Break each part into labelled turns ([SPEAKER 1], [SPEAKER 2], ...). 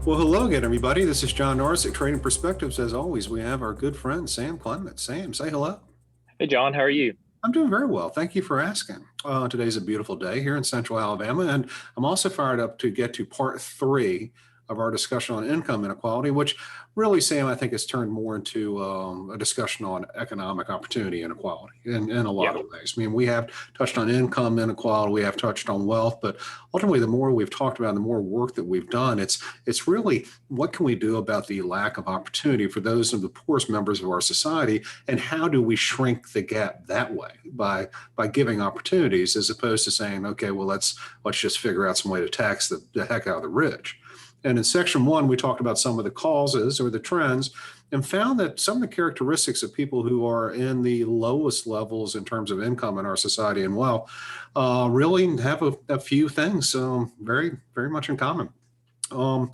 [SPEAKER 1] Well, hello again, everybody. This is John Norris at Trading Perspectives. As always, we have our good friend Sam Clement. Sam, say hello.
[SPEAKER 2] Hey, John, how are you?
[SPEAKER 1] I'm doing very well. Thank you for asking. Today's a beautiful day here in Central Alabama, and I'm also fired up to get to part three of our discussion on income inequality, which really, Sam, I think has turned more into a discussion on economic opportunity inequality in a lot
[SPEAKER 2] Yeah,
[SPEAKER 1] of ways. I mean, we have touched on income inequality, we have touched on wealth, but ultimately, the more we've talked about, the more work that we've done, it's really what can we do about the lack of opportunity for those of the poorest members of our society, and how do we shrink the gap that way by giving opportunities as opposed to saying, okay, well, let's just figure out some way to tax the heck out of the rich. And in section one, we talked about some of the causes or the trends and found that some of the characteristics of people who are in the lowest levels in terms of income in our society and wealth really have a few things very, very much in common. Um,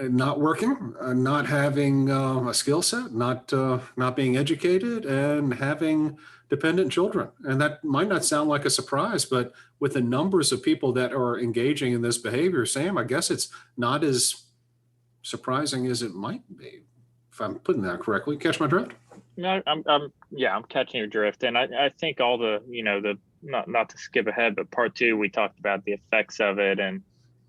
[SPEAKER 1] not working, not having a skill set, not being educated, and having dependent children. And that might not sound like a surprise, but with the numbers of people that are engaging in this behavior, Sam, I guess it's not as surprising as it might be, if I'm putting that correctly. Catch my drift?
[SPEAKER 2] no, I'm catching your drift, and I think all the not to skip ahead, but part two we talked about the effects of it, and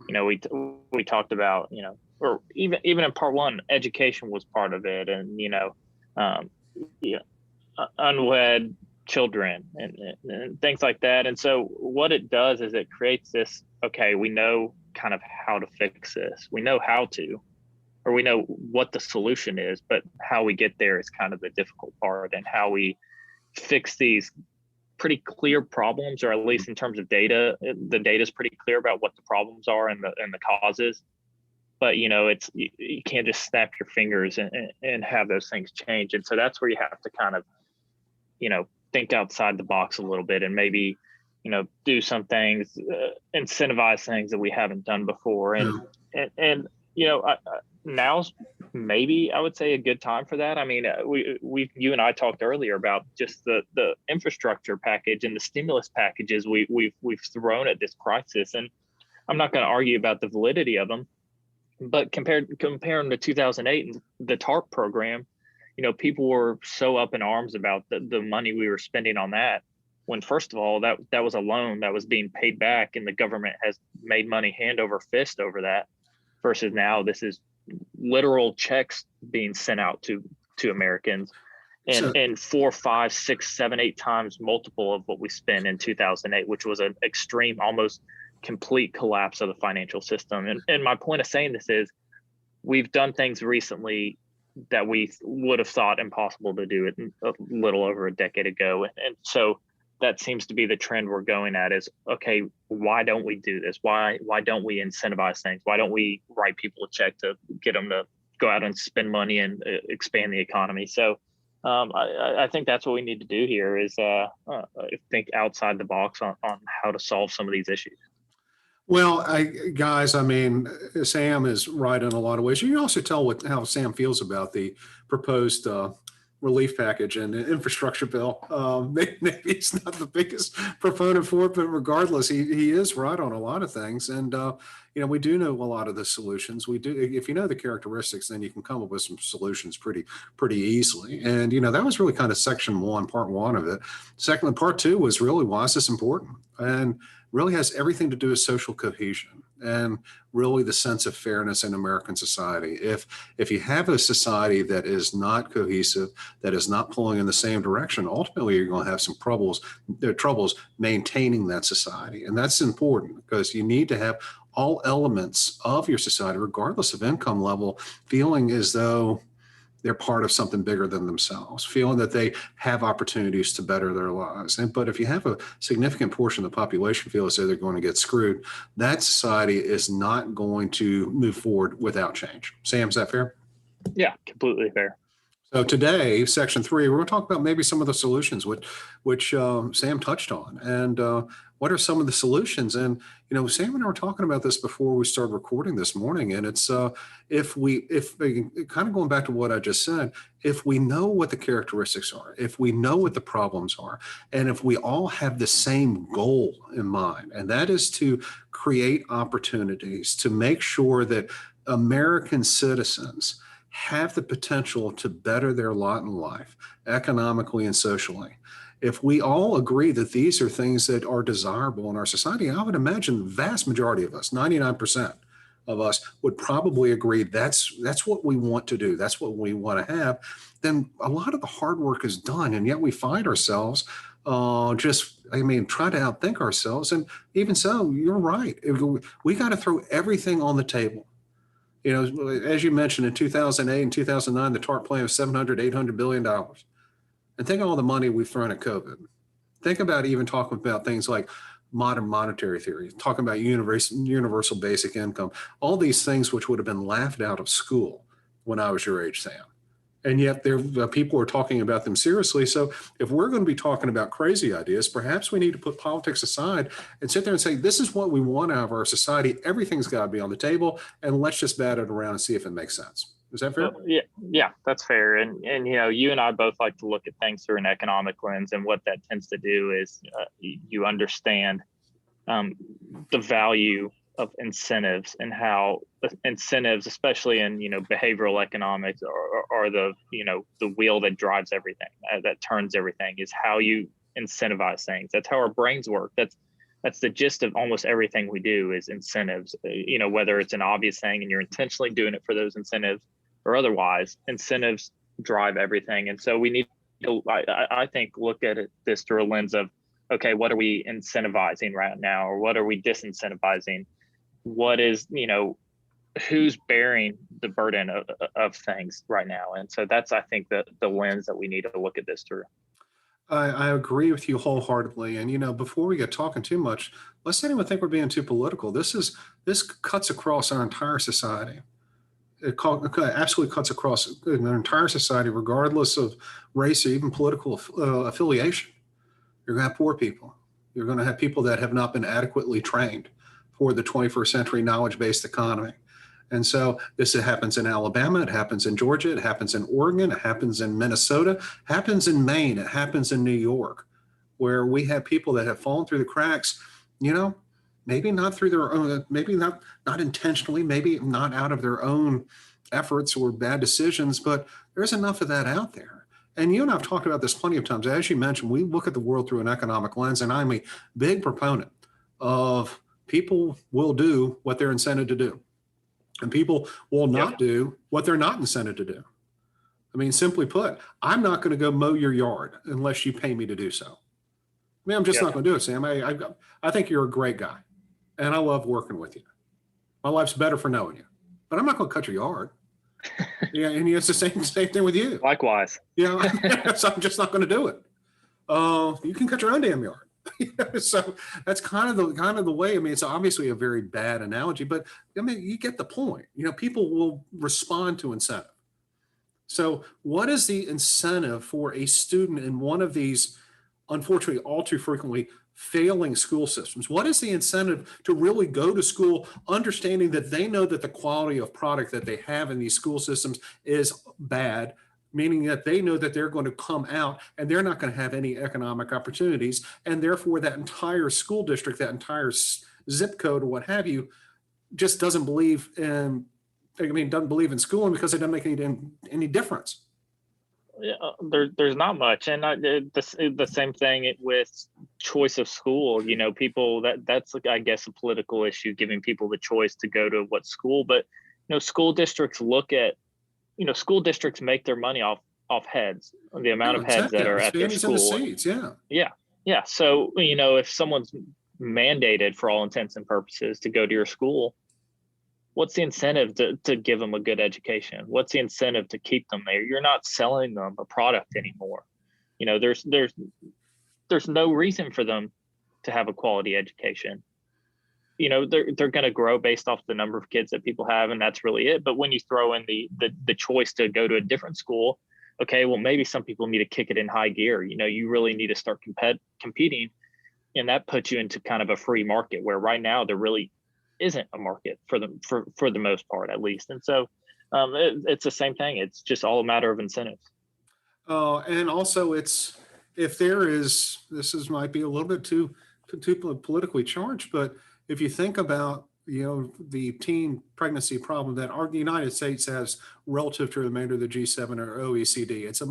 [SPEAKER 2] we talked about or even in part one, education was part of it, and um, yeah, unwed children and things like that, and so what it does is it creates this. Okay, we know kind of how to fix this. We know how to, or we know what the solution is, but how we get there is kind of the difficult part, and how we fix these pretty clear problems, or at least in terms of data, the data is pretty clear about what the problems are and the causes. But it's you can't just snap your fingers and have those things change. And so that's where you have to kind of think outside the box a little bit, and maybe do some things, incentivize things that we haven't done before. And now's maybe I would say a good time for that. I mean, you and I talked earlier about just the infrastructure package and the stimulus packages we've thrown at this crisis, and I'm not going to argue about the validity of them, but comparing to 2008 and the TARP program, people were so up in arms about the money we were spending on that, when first of all that was a loan that was being paid back, and the government has made money hand over fist over that, versus now this is literal checks being sent out to Americans,
[SPEAKER 1] So,
[SPEAKER 2] and 4, 5, 6, 7, 8 times multiple of what we spent in 2008, which was an extreme, almost complete collapse of the financial system. And my point of saying this is we've done things recently that we would have thought impossible to do it a little over a decade ago. And so that seems to be the trend we're going at is, okay, why don't we do this? Why don't we incentivize things? Why don't we write people a check to get them to go out and spend money and expand the economy? So I think that's what we need to do here is think outside the box on how to solve some of these issues.
[SPEAKER 1] well, guys, I mean, Sam is right in a lot of ways. You can also tell how Sam feels about the proposed relief package and infrastructure bill. Maybe he's not the biggest proponent for it, but regardless, he is right on a lot of things. And we do know a lot of the solutions. We do. If you know the characteristics, then you can come up with some solutions pretty easily. And that was really kind of section one, part one of it. Second, part two was really, why is this important? And really has everything to do with social cohesion and really the sense of fairness in American society. If you have a society that is not cohesive, that is not pulling in the same direction, ultimately you're going to have some troubles maintaining that society. And that's important because you need to have all elements of your society, regardless of income level, feeling as though they're part of something bigger than themselves, feeling that they have opportunities to better their lives. But if you have a significant portion of the population feel as though they're going to get screwed, that society is not going to move forward without change. Sam, is that fair?
[SPEAKER 2] Yeah, completely fair.
[SPEAKER 1] So today, section three, we're going to talk about maybe some of the solutions which Sam touched on, and what are some of the solutions. And Sam and I were talking about this before we started recording this morning, and it's if kind of going back to what I just said, if we know what the characteristics are, if we know what the problems are, and if we all have the same goal in mind, and that is to create opportunities to make sure that American citizens have the potential to better their lot in life, economically and socially. If we all agree that these are things that are desirable in our society, I would imagine the vast majority of us, 99% of us, would probably agree that's what we want to do. That's what we want to have. Then a lot of the hard work is done, and yet we find ourselves try to outthink ourselves. And even so, you're right. We got to throw everything on the table. You know, as you mentioned, in 2008 and 2009, the TARP plan was 700, $800 billion. And think of all the money we've thrown at COVID. Think about even talking about things like modern monetary theory, talking about universal basic income, all these things which would have been laughed out of school when I was your age, Sam. And yet people are talking about them seriously. So if we're going to be talking about crazy ideas, perhaps we need to put politics aside and sit there and say, this is what we want out of our society. Everything's got to be on the table, and let's just bat it around and see if it makes sense. Is that fair?
[SPEAKER 2] Yeah, that's fair. And you know, you and I both like to look at things through an economic lens, and what that tends to do is you understand the value of incentives, and how incentives, especially in, you know, behavioral economics, are the, you know, the wheel that drives everything, that turns everything, is how you incentivize things. That's how our brains work. That's the gist of almost everything we do is incentives. You know, whether it's an obvious thing and you're intentionally doing it for those incentives, or otherwise, incentives drive everything. And so we need to, I think, look at this through a lens of, okay, what are we incentivizing right now, or what are we disincentivizing? What is, you know, who's bearing the burden of things right now? And so that's, I think, the lens that we need to look at this through.
[SPEAKER 1] I agree with you wholeheartedly. And, you know, before we get talking too much, lest anyone think we're being too political, this cuts across our entire society. It absolutely cuts across our entire society, regardless of race or even political affiliation. You're going to have poor people. You're going to have people that have not been adequately trained for the 21st century knowledge-based economy. And so this happens in Alabama, it happens in Georgia, it happens in Oregon, it happens in Minnesota, happens in Maine, it happens in New York, where we have people that have fallen through the cracks, you know, maybe not through their own, maybe not intentionally, maybe not out of their own efforts or bad decisions, but there's enough of that out there. And you and I have talked about this plenty of times. As you mentioned, we look at the world through an economic lens, and I'm a big proponent of people will do what they're incented to do, and people will not do what they're not incented to do. I mean, simply put, I'm not going to go mow your yard unless you pay me to do so. I mean, I'm just not going to do it, Sam. I think you're a great guy, and I love working with you. My life's better for knowing you, but I'm not going to cut your yard. Yeah, and it's the same thing with you.
[SPEAKER 2] Likewise.
[SPEAKER 1] Yeah, so I'm just not going to do it. You can cut your own damn yard. So that's kind of the way. I mean, it's obviously a very bad analogy, but I mean, you get the point. You know, people will respond to incentive. So what is the incentive for a student in one of these, unfortunately, all too frequently failing school systems? What is the incentive to really go to school, understanding that they know that the quality of product that they have in these school systems is bad, meaning that they know that they're going to come out and they're not going to have any economic opportunities, and therefore that entire school district, that entire zip code or what have you, just doesn't believe in, doesn't believe in schooling because it doesn't make any difference.
[SPEAKER 2] Yeah, there's not much. And the same thing with choice of school. You know, people, that's, I guess, a political issue, giving people the choice to go to what school. But, you know, school districts school districts make their money off heads, the amount of heads that are at their school.
[SPEAKER 1] The seats,
[SPEAKER 2] yeah. So, you know, if someone's mandated for all intents and purposes to go to your school, what's the incentive to give them a good education? What's the incentive to keep them there? You're not selling them a product anymore. You know, there's no reason for them to have a quality education. You know, they're going to grow based off the number of kids that people have, and that's really it. But when you throw in the choice to go to a different school, okay, well, maybe some people need to kick it in high gear. You know, you really need to start competing, and that puts you into kind of a free market, where right now there really isn't a market for the most part, at least. And so it's the same thing. It's just all a matter of incentives.
[SPEAKER 1] And also, this might be a little bit too politically charged, but if you think about the teen pregnancy problem that the United States has relative to the remainder of the G7 or OECD. It's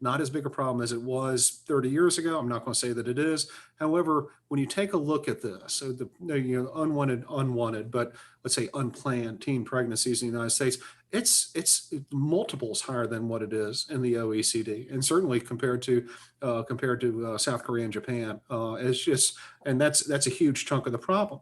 [SPEAKER 1] not as big a problem as it was 30 years ago. I'm not going to say that it is. However, when you take a look at this, so unwanted, but let's say unplanned teen pregnancies in the United States, it's multiples higher than what it is in the OECD, and certainly compared to South Korea and Japan. And that's a huge chunk of the problem.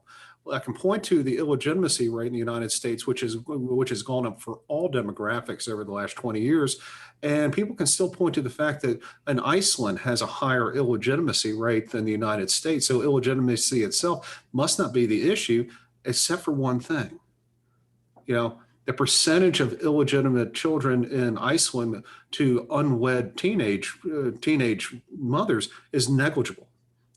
[SPEAKER 1] I can point to the illegitimacy rate in the United States, which has gone up for all demographics over the last 20 years. And people can still point to the fact that Iceland has a higher illegitimacy rate than the United States. So illegitimacy itself must not be the issue, except for one thing. The percentage of illegitimate children in Iceland to unwed teenage mothers is negligible.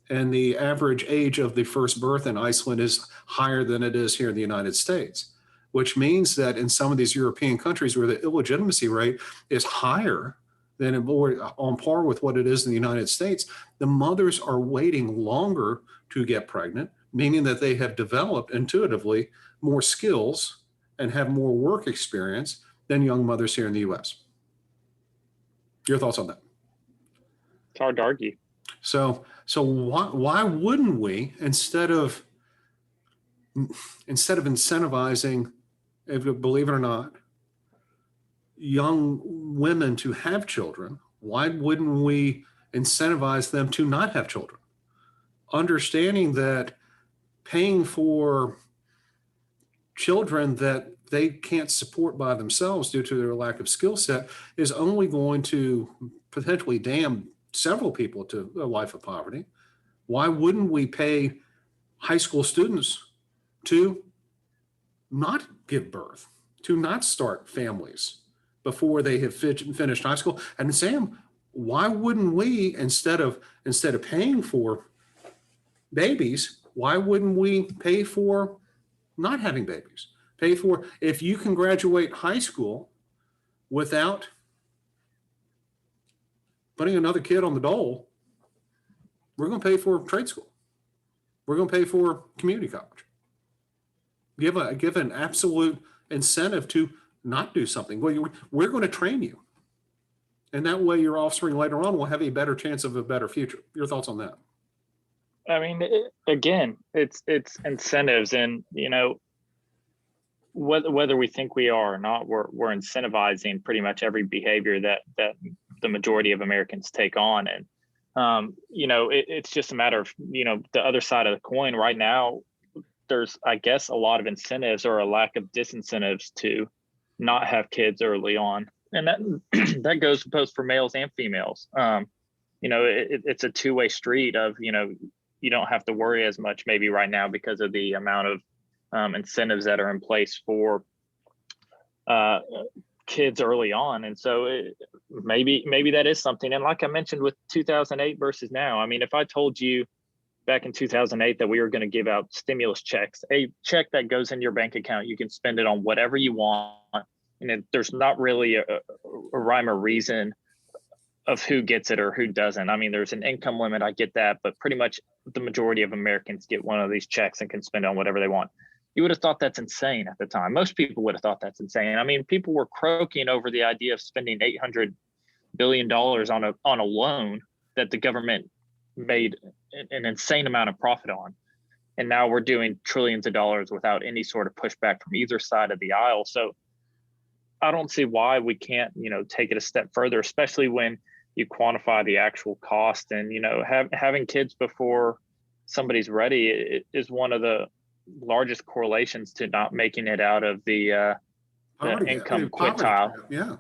[SPEAKER 1] And the average age of the first birth in Iceland is higher than it is here in the United States, which means that in some of these European countries where the illegitimacy rate is higher than on par with what it is in the United States, the mothers are waiting longer to get pregnant, meaning that they have developed intuitively more skills and have more work experience than young mothers here in the US. Your thoughts on that?
[SPEAKER 2] It's hard to argue.
[SPEAKER 1] So why wouldn't we, instead of incentivizing, believe it or not, young women to have children, why wouldn't we incentivize them to not have children? Understanding that paying for children that they can't support by themselves due to their lack of skill set is only going to potentially damn several people to a life of poverty. Why wouldn't we pay high school students to not give birth, to not start families before they have finished high school? And Sam, why wouldn't we, instead of paying for babies, why wouldn't we pay for not having babies? Pay for, if you can graduate high school without putting another kid on the dole, we're going to pay for trade school. We're going to pay for community college. Give an absolute incentive to not do something. We're going to train you. And that way your offspring later on will have a better chance of a better future. Your thoughts on that?
[SPEAKER 2] I mean, again, it's incentives, and whether we think we are or not, we're incentivizing pretty much every behavior that the majority of Americans take on. And it's just a matter of the other side of the coin right now. There's, I guess, a lot of incentives or a lack of disincentives to not have kids early on, and that goes both for males and females. It's a two-way street of you don't have to worry as much maybe right now because of the amount of incentives that are in place for kids early on. And so maybe that is something. And like I mentioned with 2008 versus now, I mean, if I told you back in 2008 that we were going to give out stimulus checks, a check that goes in your bank account, you can spend it on whatever you want, and there's not really a rhyme or reason of who gets it or who doesn't. I mean, there's an income limit, I get that, but pretty much the majority of Americans get one of these checks and can spend on whatever they want. You would have thought that's insane at the time. Most people would have thought that's insane. I mean, people were croaking over the idea of spending $800 billion on a loan that the government made an insane amount of profit on. And now we're doing trillions of dollars without any sort of pushback from either side of the aisle. So I don't see why we can't, take it a step further, especially when you quantify the actual cost. And, having kids before somebody's ready is one of the largest correlations to not making it out of the income quintile.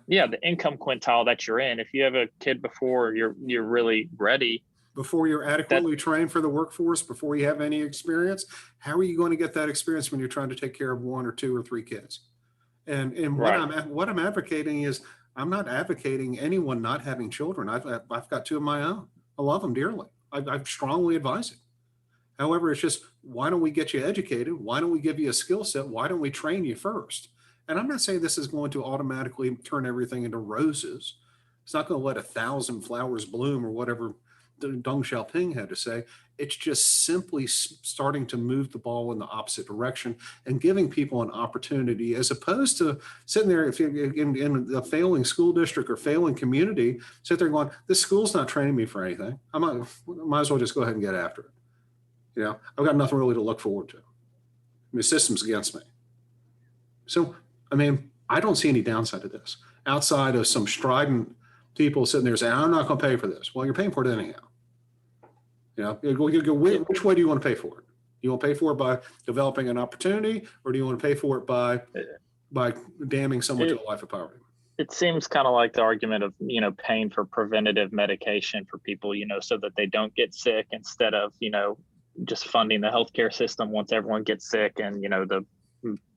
[SPEAKER 2] Yeah, the income quintile that you're in. If you have a kid before you're really ready,
[SPEAKER 1] before you're adequately trained for the workforce, before you have any experience, how are you going to get that experience when you're trying to take care of one or two or three kids? And right. what I'm advocating is, I'm not advocating anyone not having children. I've got two of my own. I love them dearly. I strongly advise it. However, it's just, why don't we get you educated? Why don't we give you a skill set? Why don't we train you first? And I'm not saying this is going to automatically turn everything into roses. It's not going to let 1,000 flowers bloom or whatever Deng Xiaoping had to say. It's just simply starting to move the ball in the opposite direction and giving people an opportunity, as opposed to sitting there if you're in a failing school district or failing community, sit there going, this school's not training me for anything. Might as well just go ahead and get after it. I've got nothing really to look forward to. The system's against me. So, I don't see any downside to this outside of some strident people sitting there saying, I'm not going to pay for this. Well, you're paying for it anyhow. Which way do you want to pay for it? You want to pay for it by developing an opportunity, or do you want to pay for it by damning someone to a life of poverty?
[SPEAKER 2] It seems kind of like the argument of, paying for preventative medication for people, so that they don't get sick, instead of, just funding the healthcare system once everyone gets sick, and, the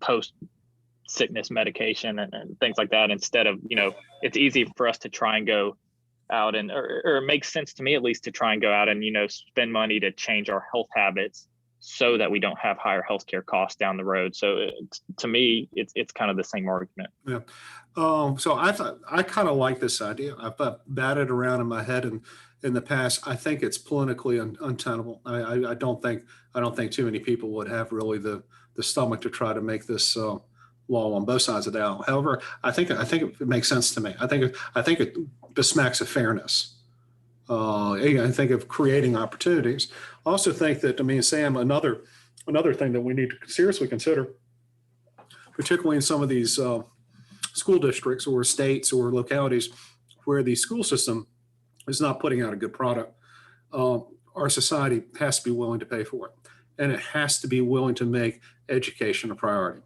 [SPEAKER 2] post sickness medication and things like that, instead of, it's easy for us to try and go out or it makes sense to me, at least, to try and go out and, spend money to change our health habits so that we don't have higher healthcare costs down the road. So to me, it's kind of the same argument.
[SPEAKER 1] Yeah. So I kind of like this idea. I've batted around in my head and in the past. I think it's politically untenable. I don't think too many people would have really the stomach to try to make this law on both sides of the aisle. However, I think it makes sense to me. I think it besmacks of fairness. I think of creating opportunities. I also think that, Sam, another thing that we need to seriously consider, particularly in some of these school districts or states or localities where the school system is not putting out a good product, our society has to be willing to pay for it. And it has to be willing to make education a priority.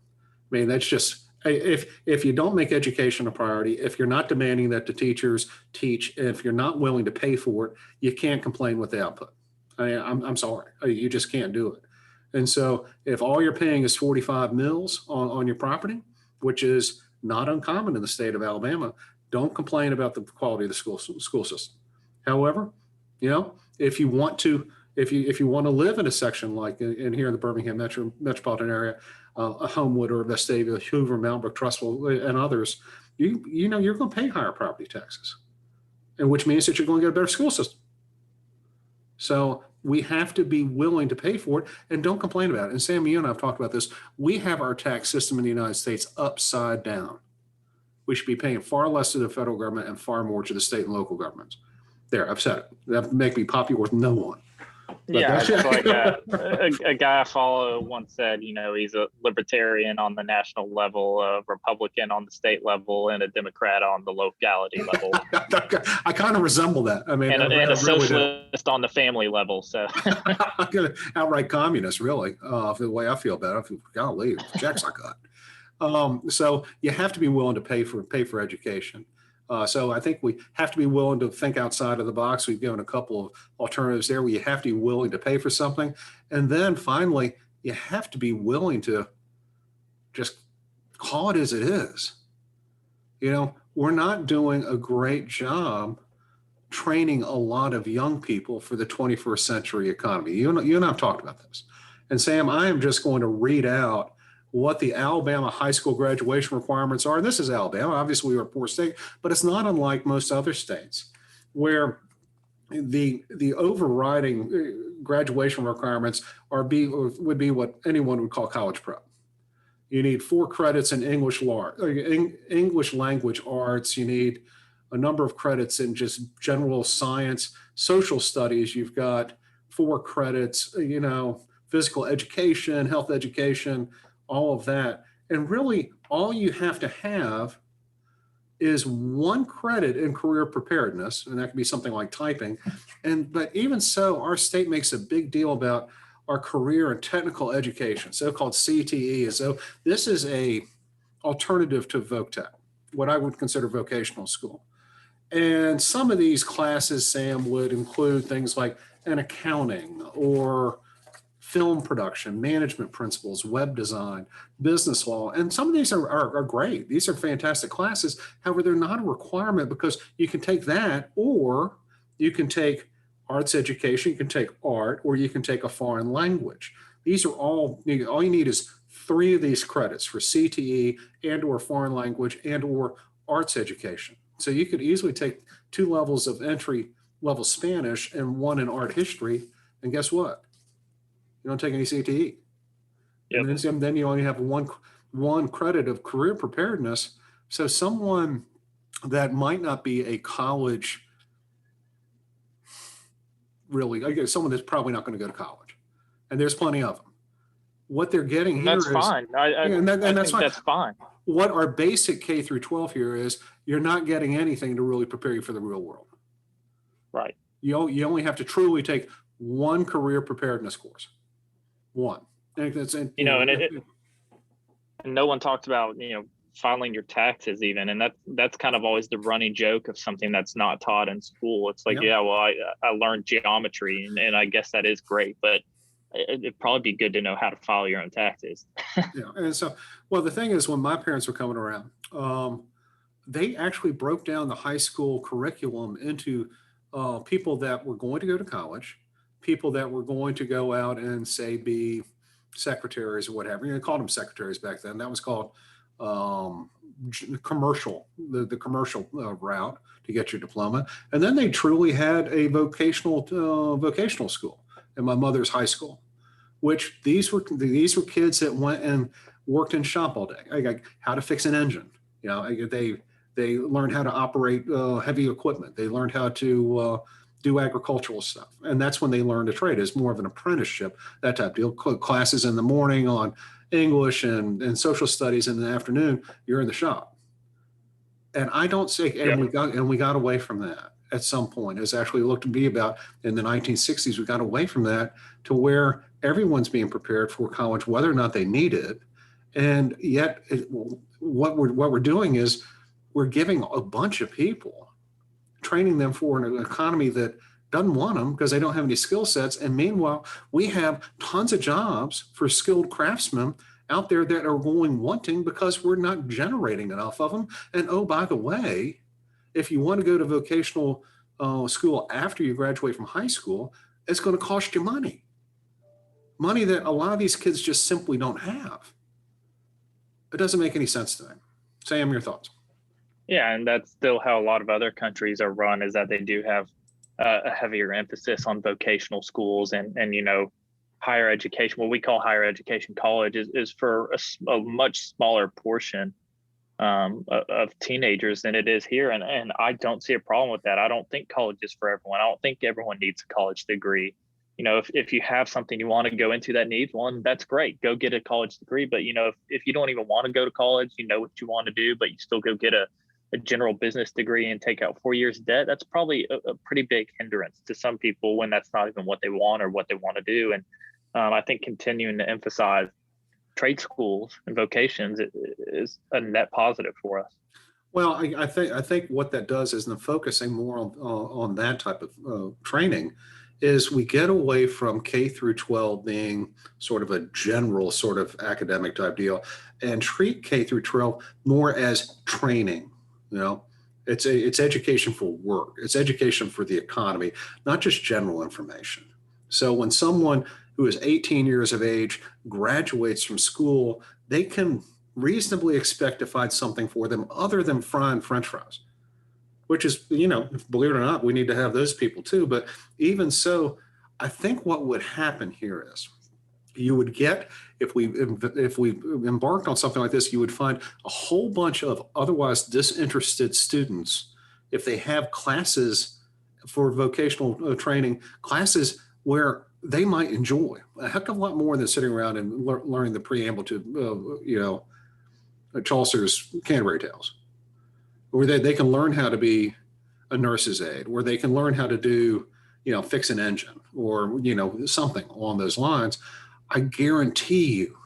[SPEAKER 1] That's just, if you don't make education a priority, if you're not demanding that the teachers teach, if you're not willing to pay for it, you can't complain with the output. I'm sorry, you just can't do it. And so if all you're paying is 45 mils on your property, which is not uncommon in the state of Alabama, don't complain about the quality of the school system. However, if you want to live in a section like in here in the Birmingham metropolitan area, Homewood or Vestavia, Hoover, Mountain Trussville, and others, you're going to pay higher property taxes, and which means that you're going to get a better school system. So we have to be willing to pay for it, and don't complain about it. And Sam, you and I have talked about this. We have our tax system in the United States upside down. We should be paying far less to the federal government and far more to the state and local governments. There, I've said it. That make me popular with no one.
[SPEAKER 2] Yeah, it's like a guy I follow once said, he's a libertarian on the national level, a Republican on the state level, and a Democrat on the locality level.
[SPEAKER 1] I kind of resemble that.
[SPEAKER 2] And a socialist on the family level. So
[SPEAKER 1] outright communist, really, the way I feel about it. I feel, golly, checks I got. So you have to be willing to pay for education. So I think we have to be willing to think outside of the box. We've given a couple of alternatives there where you have to be willing to pay for something. And then finally, you have to be willing to just call it as it is. We're not doing a great job training a lot of young people for the 21st century economy. You and I have talked about this. And Sam, I am just going to read out what the Alabama high school graduation requirements are. And this is Alabama. Obviously, we're a poor state, but it's not unlike most other states where the overriding graduation requirements would be what anyone would call college prep. You need 4 credits in English language arts. You need a number of credits in just general science, social studies. You've got 4 credits, physical education, health education, all of that. And really all you have to have is 1 credit in career preparedness, and that can be something like typing. But even so, our state makes a big deal about our career and technical education, so-called CTE. So this is a alternative to VOCTEC, what I would consider vocational school. And some of these classes, Sam, would include things like an accounting or film production, management principles, web design, business law. And some of these are great. These are fantastic classes. However, they're not a requirement because you can take that, or you can take arts education, you can take art, or you can take a foreign language. These are all you need is 3 of these credits for CTE and or foreign language and or arts education. So you could easily take 2 levels of entry level Spanish and one in art history. And guess what? You don't take any CTE.
[SPEAKER 2] Yep.
[SPEAKER 1] And then you only have one credit of career preparedness. So someone that might not be a college, really, I guess someone that's probably not going to go to college, and there's plenty of them. What they're getting
[SPEAKER 2] And
[SPEAKER 1] here
[SPEAKER 2] that's
[SPEAKER 1] is,
[SPEAKER 2] fine.
[SPEAKER 1] and that's
[SPEAKER 2] think
[SPEAKER 1] fine.
[SPEAKER 2] that's fine.
[SPEAKER 1] What our basic K through 12 here is, you're not getting anything to really prepare you for the real world.
[SPEAKER 2] Right.
[SPEAKER 1] You only have to truly take one career preparedness course. One. And that's,
[SPEAKER 2] And no one talks about, filing your taxes even. And that's kind of always the running joke of something that's not taught in school. It's like,
[SPEAKER 1] yeah,
[SPEAKER 2] well, I learned geometry and I guess that is great, but it'd probably be good to know how to file your own taxes.
[SPEAKER 1] yeah. And so, well, the thing is, when my parents were coming around, they actually broke down the high school curriculum into people that were going to go to college, people that were going to go out and say be secretaries or whatever. They called them secretaries back then. That was called commercial, the commercial route to get your diploma. And then they truly had a vocational school in my mother's high school, which these were kids that went and worked in shop all day. Like how to fix an engine. They learned how to operate heavy equipment. They learned how to do agricultural stuff. And that's when they learned a trade. It's more of an apprenticeship, that type of deal. Classes in the morning on English and social studies in the afternoon, you're in the shop. And I don't say, and we got away from that at some point. It's actually looked to be about in the 1960s, we got away from that to where everyone's being prepared for college, whether or not they need it. And yet what we're doing is we're giving a bunch of people, training them for an economy that doesn't want them because they don't have any skill sets. And meanwhile, we have tons of jobs for skilled craftsmen out there that are going wanting because we're not generating enough of them. And oh, by the way, if you want to go to vocational school after you graduate from high school, it's going to cost you money that a lot of these kids just simply don't have. It doesn't make any sense to them. Sam, your thoughts?
[SPEAKER 2] Yeah, and that's still how a lot of other countries are run, is that they do have a heavier emphasis on vocational schools and higher education. What we call higher education college is for a much smaller portion of teenagers than it is here. And I don't see a problem with that. I don't think college is for everyone. I don't think everyone needs a college degree. If you have something you want to go into that needs one, that's great. Go get a college degree. But, if you don't even want to go to college, you know what you want to do, but you still go get a general business degree and take out 4 years debt, that's probably a pretty big hindrance to some people when that's not even what they want or what they want to do. And I think continuing to emphasize trade schools and vocations is a net positive for us.
[SPEAKER 1] Well, I think what that does is, in focusing more on that type of training, is we get away from K through 12 being sort of a general sort of academic type deal and treat K through 12 more as training. It's education for work. It's education for the economy, not just general information. So when someone who is 18 years of age graduates from school, they can reasonably expect to find something for them other than frying French fries, which is, believe it or not, we need to have those people too. But even so, I think what would happen here is you would get, if we embarked on something like this, you would find a whole bunch of otherwise disinterested students, if they have classes for vocational training, classes where they might enjoy a heck of a lot more than sitting around and learning the preamble to, Chaucer's Canterbury Tales, where they can learn how to be a nurse's aide, where they can learn how to do, fix an engine or, something along those lines. I guarantee you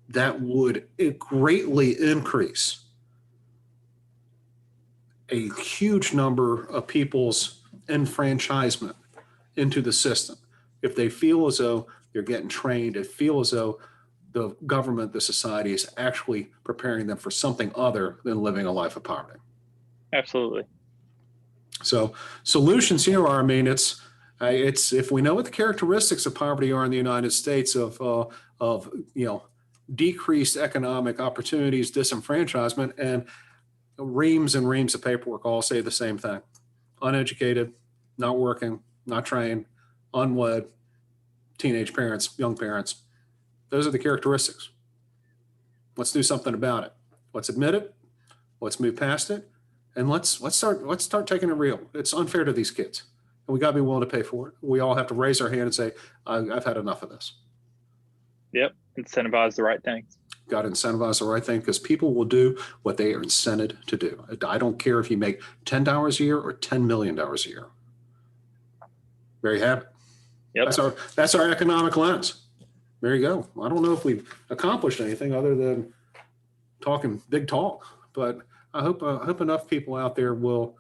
[SPEAKER 1] that would greatly increase a huge number of people's enfranchisement into the system. If they feel as though they're getting trained, they feel as though the government, the society is actually preparing them for something other than living a life of poverty.
[SPEAKER 2] Absolutely.
[SPEAKER 1] So solutions here are, it's if we know what the characteristics of poverty are in the United States of decreased economic opportunities, disenfranchisement, and reams of paperwork all say the same thing: uneducated, not working, not trained, unwed, teenage parents, young parents. Those are the characteristics. Let's do something about it. Let's admit it. Let's move past it, and let's start taking it real. It's unfair to these kids, and we got to be willing to pay for it. We all have to raise our hand and say, "I've had enough of this."
[SPEAKER 2] Yep, incentivize the right things.
[SPEAKER 1] Got to incentivize the right thing, because people will do what they are incented to do. I don't care if you make $10 a year or $10 million a year. There you have it.
[SPEAKER 2] Yep.
[SPEAKER 1] That's our economic lens. There you go. I don't know if we've accomplished anything other than talking big talk, but I hope enough people out there will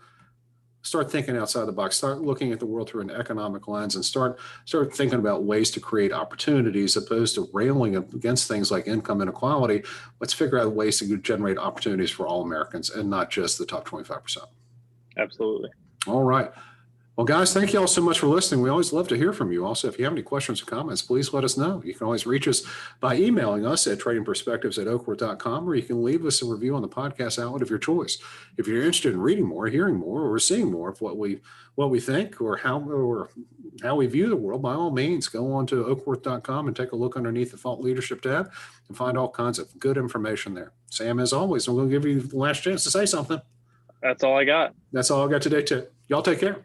[SPEAKER 1] start thinking outside the box, start looking at the world through an economic lens, and start thinking about ways to create opportunities, opposed to railing against things like income inequality. Let's figure out ways to generate opportunities for all Americans and not just the top 25%.
[SPEAKER 2] Absolutely.
[SPEAKER 1] All right. Well, guys, thank you all so much for listening. We always love to hear from you. Also, if you have any questions or comments, please let us know. You can always reach us by emailing us at tradingperspectives@oakwood.com, or you can leave us a review on the podcast outlet of your choice. If you're interested in reading more, hearing more, or seeing more of what we think or how we view the world, by all means, go on to oakworth.com and take a look underneath the Thought Leadership tab and find all kinds of good information there. Sam, as always, I'm going to give you the last chance to say something.
[SPEAKER 2] That's all I got.
[SPEAKER 1] That's all I got today, too. Y'all take care.